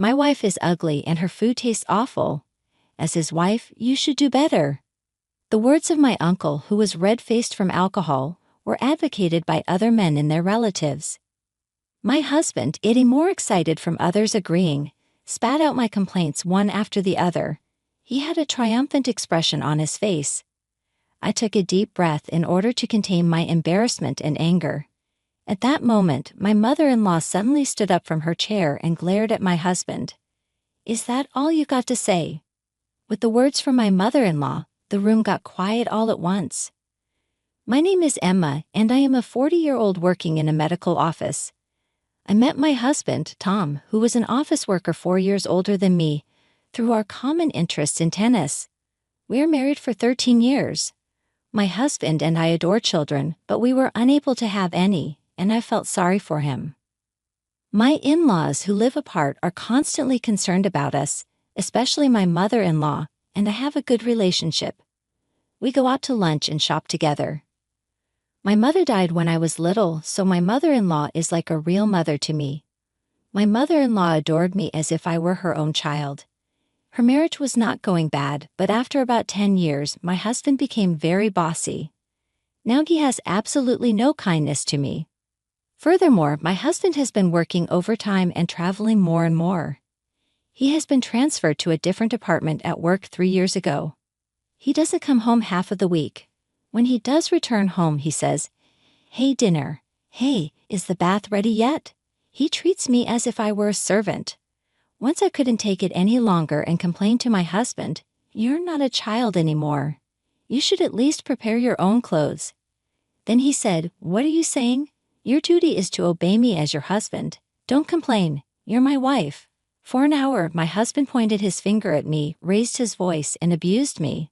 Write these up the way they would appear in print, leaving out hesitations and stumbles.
My wife is ugly and her food tastes awful. As his wife, you should do better. The words of my uncle, who was red-faced from alcohol, were advocated by other men and their relatives. My husband, getting more excited from others agreeing, spat out my complaints one after the other. He had a triumphant expression on his face. I took a deep breath in order to contain my embarrassment and anger. At that moment, my mother-in-law suddenly stood up from her chair and glared at my husband. "Is that all you got to say?" With the words from my mother-in-law, the room got quiet all at once. My name is Emma, and I am a 40-year-old working in a medical office. I met my husband, Tom, who was an office worker 4 years older than me, through our common interests in tennis. We are married for 13 years. My husband and I adore children, but we were unable to have any, and I felt sorry for him. My in-laws who live apart are constantly concerned about us, especially my mother-in-law, and I have a good relationship. We go out to lunch and shop together. My mother died when I was little, so my mother-in-law is like a real mother to me. My mother-in-law adored me as if I were her own child. Her marriage was not going bad, but after about 10 years, my husband became very bossy. Now he has absolutely no kindness to me. Furthermore, my husband has been working overtime and traveling more and more. He has been transferred to a different department at work 3 years ago. He doesn't come home half of the week. When he does return home, he says, "Hey, dinner. Hey, is the bath ready yet?" He treats me as if I were a servant. Once I couldn't take it any longer and complained to my husband, "You're not a child anymore. You should at least prepare your own clothes." Then he said, "What are you saying? Your duty is to obey me as your husband. Don't complain. You're my wife." For an hour, my husband pointed his finger at me, raised his voice, and abused me.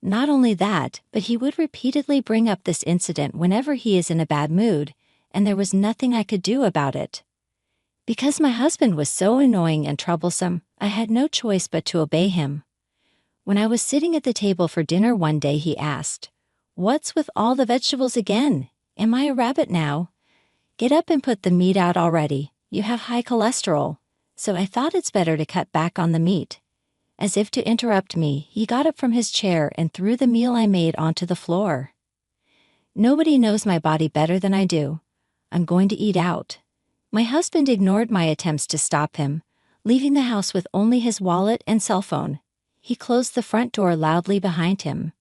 Not only that, but he would repeatedly bring up this incident whenever he is in a bad mood, and there was nothing I could do about it. Because my husband was so annoying and troublesome, I had no choice but to obey him. When I was sitting at the table for dinner one day, he asked, "What's with all the vegetables again? Am I a rabbit now? Get up and put the meat out already. You have high cholesterol." So I thought it's better to cut back on the meat. As if to interrupt me, he got up from his chair and threw the meal I made onto the floor. Nobody knows my body better than I do. I'm going to eat out. My husband ignored my attempts to stop him, leaving the house with only his wallet and cell phone. He closed the front door loudly behind him.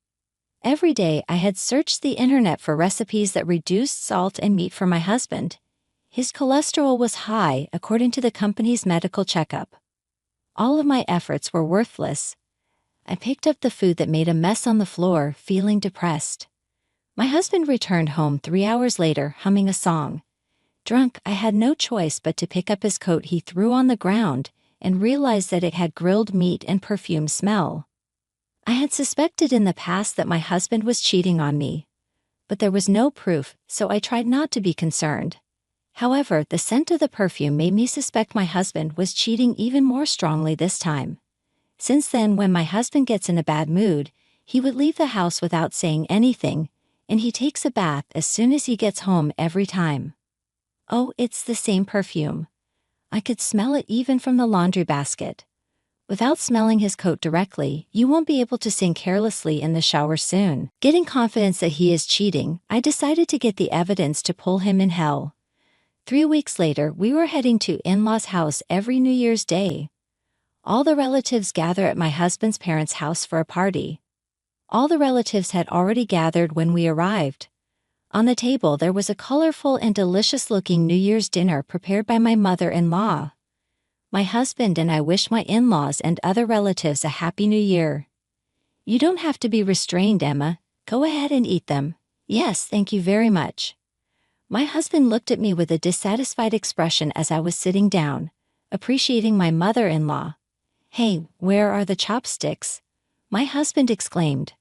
Every day I had searched the internet for recipes that reduced salt and meat for my husband. His cholesterol was high according to the company's medical checkup. All of my efforts were worthless. I picked up the food that made a mess on the floor, feeling depressed. My husband returned home 3 hours later, humming a song. Drunk, I had no choice but to pick up his coat he threw on the ground and realized that it had grilled meat and perfume smell. I had suspected in the past that my husband was cheating on me, but there was no proof, so I tried not to be concerned. However, the scent of the perfume made me suspect my husband was cheating even more strongly this time. Since then, when my husband gets in a bad mood, he would leave the house without saying anything, and he takes a bath as soon as he gets home every time. Oh, it's the same perfume. I could smell it even from the laundry basket. Without smelling his coat directly, you won't be able to sing carelessly in the shower soon. Getting confidence that he is cheating, I decided to get the evidence to pull him in hell. 3 weeks later, we were heading to in-laws' house every New Year's Day. All the relatives gather at my husband's parents' house for a party. All the relatives had already gathered when we arrived. On the table there was a colorful and delicious-looking New Year's dinner prepared by my mother-in-law. My husband and I wish my in-laws and other relatives a Happy New Year. "You don't have to be restrained, Emma. Go ahead and eat them." "Yes, thank you very much." My husband looked at me with a dissatisfied expression as I was sitting down, appreciating my mother-in-law. "Hey, where are the chopsticks?" my husband exclaimed.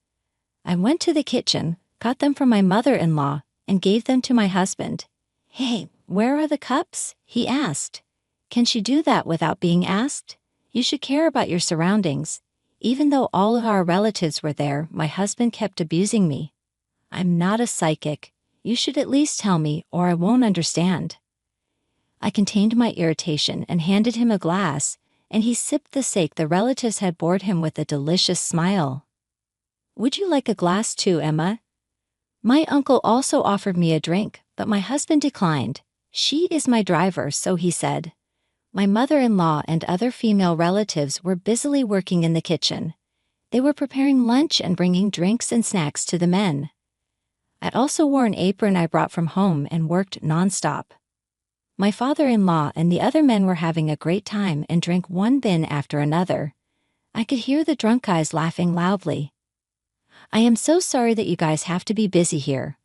I went to the kitchen, got them from my mother-in-law, and gave them to my husband. "Hey, where are the cups?" he asked. Can she do that without being asked? You should care about your surroundings. Even though all of our relatives were there, my husband kept abusing me. I'm not a psychic. You should at least tell me, or I won't understand. I contained my irritation and handed him a glass, and he sipped the sake the relatives had poured him with a delicious smile. "Would you like a glass too, Emma?" My uncle also offered me a drink, but my husband declined. "She is my driver," so he said. My mother-in-law and other female relatives were busily working in the kitchen. They were preparing lunch and bringing drinks and snacks to the men. I also wore an apron I brought from home and worked non-stop. My father-in-law and the other men were having a great time and drank one bin after another. I could hear the drunk guys laughing loudly. "I am so sorry that you guys have to be busy here.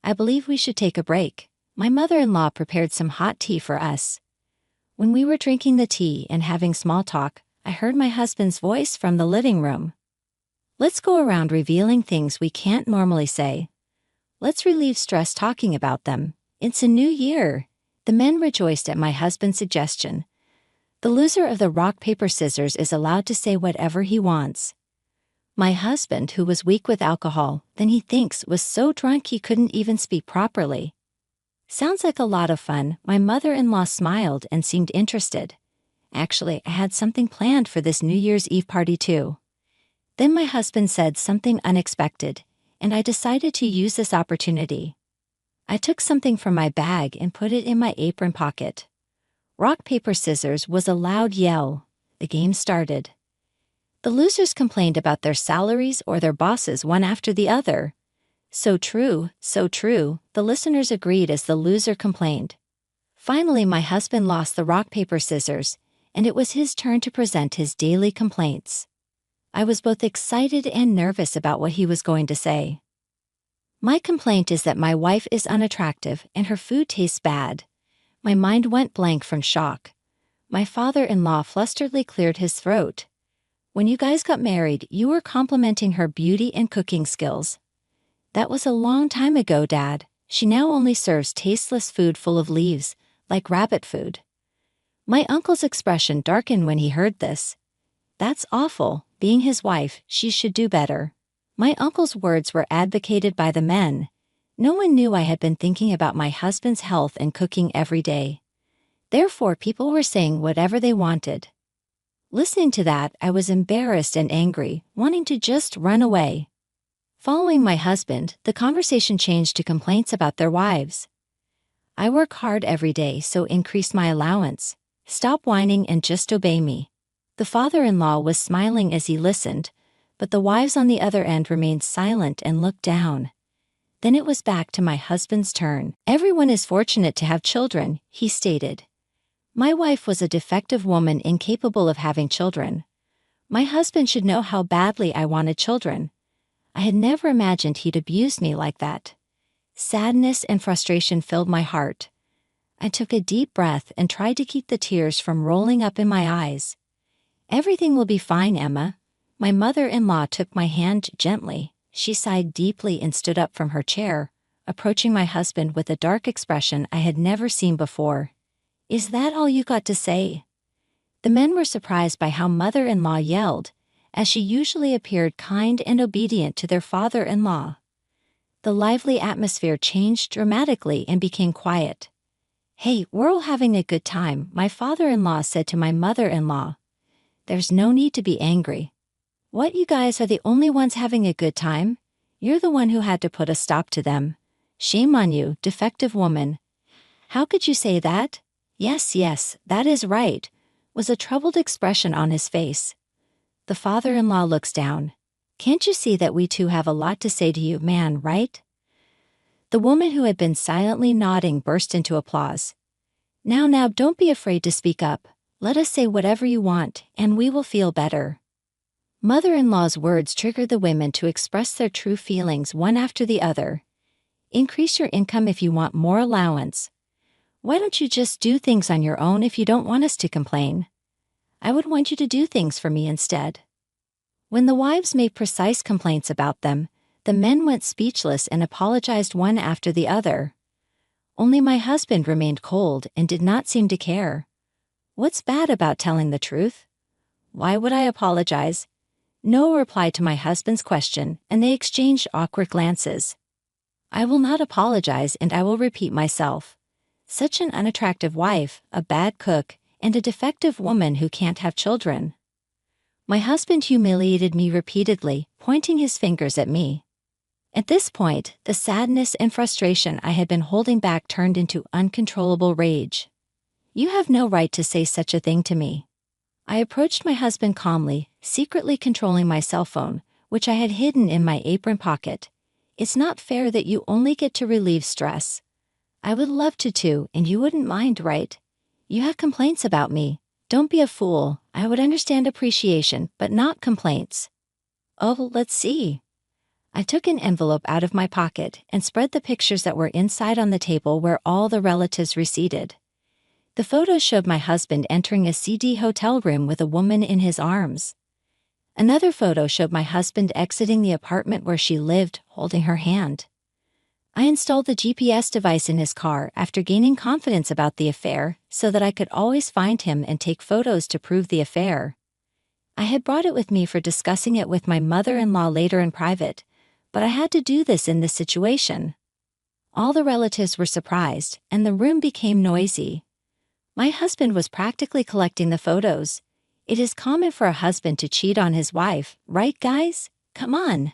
I believe we should take a break." My mother-in-law prepared some hot tea for us. When we were drinking the tea and having small talk, I heard my husband's voice from the living room. "Let's go around revealing things we can't normally say. Let's relieve stress talking about them. It's a new year." The men rejoiced at my husband's suggestion. The loser of the rock, paper, scissors is allowed to say whatever he wants. My husband, who was weak with alcohol, then he thinks was so drunk he couldn't even speak properly. "Sounds like a lot of fun." My mother-in-law smiled and seemed interested. "Actually, I had something planned for this New Year's Eve party too." Then my husband said something unexpected, and I decided to use this opportunity. I took something from my bag and put it in my apron pocket. "Rock, paper, scissors" was a loud yell. The game started. The losers complained about their salaries or their bosses one after the other. "So true, so true," the listeners agreed as the loser complained. Finally, my husband lost the rock, paper, scissors, and it was his turn to present his daily complaints. I was both excited and nervous about what he was going to say. "My complaint is that my wife is unattractive and her food tastes bad." My mind went blank from shock. My father-in-law flusteredly cleared his throat. "When you guys got married, you were complimenting her beauty and cooking skills." "That was a long time ago, Dad. She now only serves tasteless food full of leaves, like rabbit food." My uncle's expression darkened when he heard this. "That's awful. Being his wife, she should do better." My uncle's words were advocated by the men. No one knew I had been thinking about my husband's health and cooking every day. Therefore, people were saying whatever they wanted. Listening to that, I was embarrassed and angry, wanting to just run away. Following my husband, the conversation changed to complaints about their wives. "I work hard every day, so increase my allowance. Stop whining and just obey me." The father-in-law was smiling as he listened, but the wives on the other end remained silent and looked down. Then it was back to my husband's turn. "Everyone is fortunate to have children," he stated. My wife was a defective woman incapable of having children. My husband should know how badly I wanted children. I had never imagined he'd abuse me like that. Sadness and frustration filled my heart. I took a deep breath and tried to keep the tears from rolling up in my eyes. "Everything will be fine, Emma." My mother-in-law took my hand gently. She sighed deeply and stood up from her chair, approaching my husband with a dark expression I had never seen before. "Is that all you got to say?" The men were surprised by how mother-in-law yelled, as she usually appeared kind and obedient to their father-in-law. The lively atmosphere changed dramatically and became quiet. "Hey, we're all having a good time," my father-in-law said to my mother-in-law. "There's no need to be angry." "What, you guys are the only ones having a good time? You're the one who had to put a stop to them. Shame on you, defective woman." "How could you say that?" Yes, that is right," was a troubled expression on his face. The father-in-law looks down. "Can't you see that we too have a lot to say to you, man, right?" The woman who had been silently nodding burst into applause. Now, don't be afraid to speak up. Let us say whatever you want, and we will feel better." Mother-in-law's words triggered the women to express their true feelings one after the other. "Increase your income if you want more allowance. Why don't you just do things on your own if you don't want us to complain? I would want you to do things for me instead." When the wives made precise complaints about them, the men went speechless and apologized one after the other. Only my husband remained cold and did not seem to care. What's bad about telling the truth? Why would I apologize? No reply to my husband's question, and they exchanged awkward glances. "I will not apologize, and I will repeat myself. Such an unattractive wife, a bad cook, and a defective woman who can't have children. My husband humiliated me repeatedly, pointing his fingers at me. At this point, the sadness and frustration I had been holding back turned into uncontrollable rage. You have no right to say such a thing to me. I approached my husband calmly, secretly controlling my cell phone, which I had hidden in my apron pocket. It's not fair that you only get to relieve stress. I would love to too, and you wouldn't mind, right? You have complaints about me. Don't be a fool. I would understand appreciation, but not complaints. Oh, let's see. I took an envelope out of my pocket and spread the pictures that were inside on the table where all the relatives receded. The photos showed my husband entering a seedy hotel room with a woman in his arms. Another photo showed my husband exiting the apartment where she lived, holding her hand. I installed the GPS device in his car after gaining confidence about the affair so that I could always find him and take photos to prove the affair. I had brought it with me for discussing it with my mother-in-law later in private, but I had to do this in this situation. All the relatives were surprised, and the room became noisy. My husband was practically collecting the photos. It is common for a husband to cheat on his wife, right guys? Come on.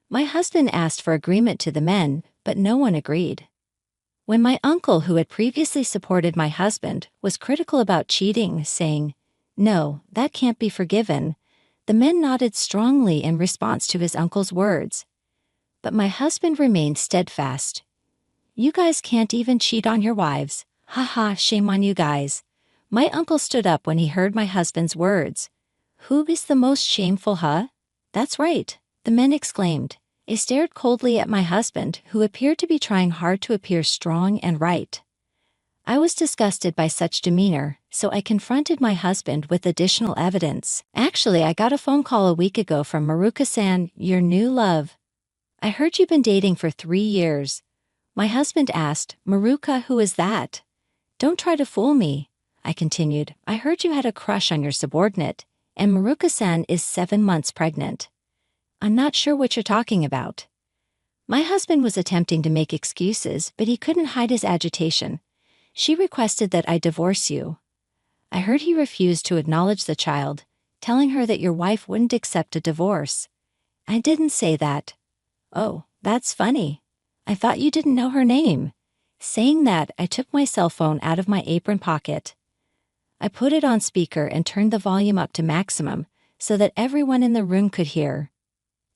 My husband asked for agreement to the men, but no one agreed. When my uncle, who had previously supported my husband, was critical about cheating, saying, "No, that can't be forgiven," the men nodded strongly in response to his uncle's words. But my husband remained steadfast. "You guys can't even cheat on your wives. Haha, shame on you guys." My uncle stood up when he heard my husband's words. "Who is the most shameful, huh?" "That's right," the men exclaimed. They stared coldly at my husband, who appeared to be trying hard to appear strong and right. I was disgusted by such demeanor, so I confronted my husband with additional evidence. "Actually, I got a phone call a week ago from Maruka-san, your new love. I heard you've been dating for 3 years." My husband asked, "Maruka, who is that?" "Don't try to fool me," I continued. "I heard you had a crush on your subordinate, and Maruka-san is 7 months pregnant." "I'm not sure what you're talking about." My husband was attempting to make excuses, but he couldn't hide his agitation. "She requested that I divorce you." I heard he refused to acknowledge the child, telling her that your wife wouldn't accept a divorce. "I didn't say that." "Oh, that's funny. I thought you didn't know her name." Saying that, I took my cell phone out of my apron pocket. I put it on speaker and turned the volume up to maximum so that everyone in the room could hear.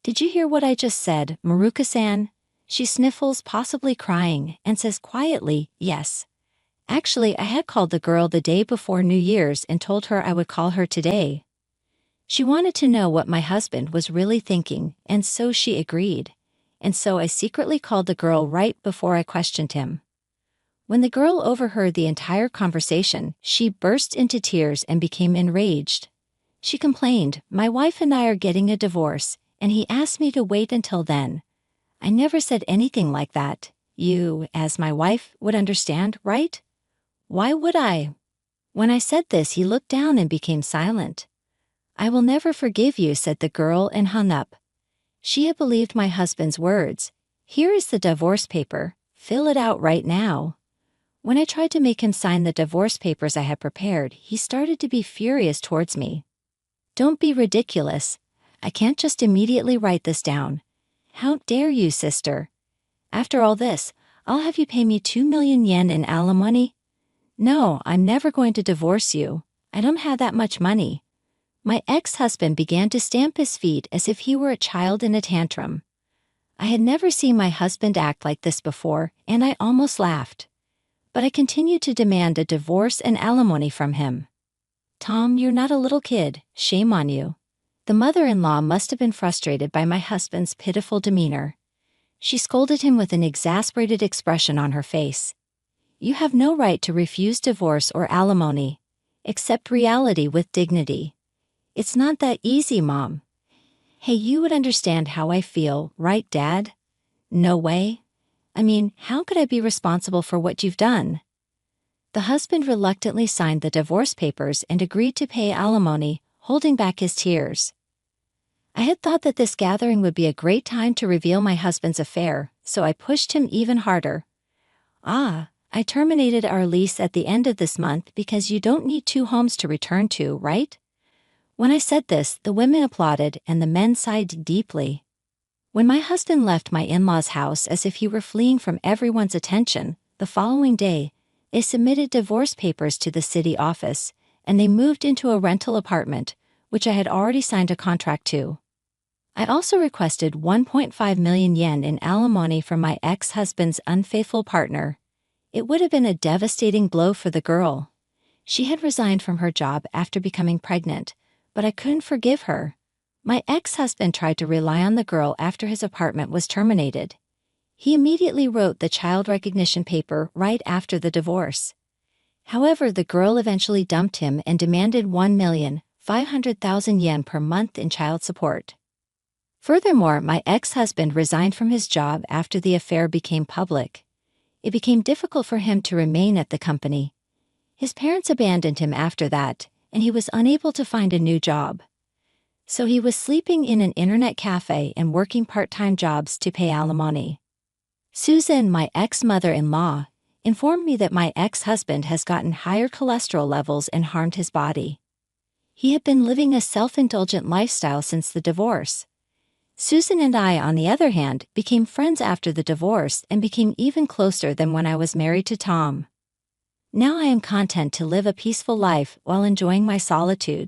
"Did you hear what I just said, Maruka-san?" She sniffles, possibly crying, and says quietly, "Yes. Actually, I had called the girl the day before New Year's and told her I would call her today." She wanted to know what my husband was really thinking, and so she agreed. And so I secretly called the girl right before I questioned him. When the girl overheard the entire conversation, she burst into tears and became enraged. She complained, "My wife and I are getting a divorce, and he asked me to wait until then. I never said anything like that. You, as my wife, would understand, right?" "Why would I?" When I said this, he looked down and became silent. "I will never forgive you," said the girl, and hung up. She had believed my husband's words. "Here is the divorce paper. Fill it out right now." When I tried to make him sign the divorce papers I had prepared, he started to be furious towards me. "Don't be ridiculous. I can't just immediately write this down. How dare you, sister? After all this, I'll have you pay me 2 million yen in alimony? No, I'm never going to divorce you. I don't have that much money." My ex-husband began to stamp his feet as if he were a child in a tantrum. I had never seen my husband act like this before, and I almost laughed. But I continued to demand a divorce and alimony from him. "Tom, you're not a little kid. Shame on you." The mother-in-law must have been frustrated by my husband's pitiful demeanor. She scolded him with an exasperated expression on her face. "You have no right to refuse divorce or alimony. Accept reality with dignity. It's not that easy, Mom. Hey, you would understand how I feel, right, Dad? No way. I mean, how could I be responsible for what you've done?" The husband reluctantly signed the divorce papers and agreed to pay alimony, holding back his tears. I had thought that this gathering would be a great time to reveal my husband's affair, so I pushed him even harder. "Ah, I terminated our lease at the end of this month because you don't need two homes to return to, right? When I said this, the women applauded and the men sighed deeply. When my husband left my in-laws' house as if he were fleeing from everyone's attention, the following day, they submitted divorce papers to the city office, and they moved into a rental apartment, which I had already signed a contract to. I also requested 1.5 million yen in alimony from my ex-husband's unfaithful partner. It would have been a devastating blow for the girl. She had resigned from her job after becoming pregnant, but I couldn't forgive her. My ex-husband tried to rely on the girl after his apartment was terminated. He immediately wrote the child recognition paper right after the divorce. However, the girl eventually dumped him and demanded 1,500,000 yen per month in child support. Furthermore, my ex-husband resigned from his job after the affair became public. It became difficult for him to remain at the company. His parents abandoned him after that, and he was unable to find a new job. So he was sleeping in an internet cafe and working part-time jobs to pay alimony. Susan, my ex-mother-in-law, informed me that my ex-husband has gotten higher cholesterol levels and harmed his body. He had been living a self-indulgent lifestyle since the divorce. Susan and I, on the other hand, became friends after the divorce and became even closer than when I was married to Tom. Now I am content to live a peaceful life while enjoying my solitude.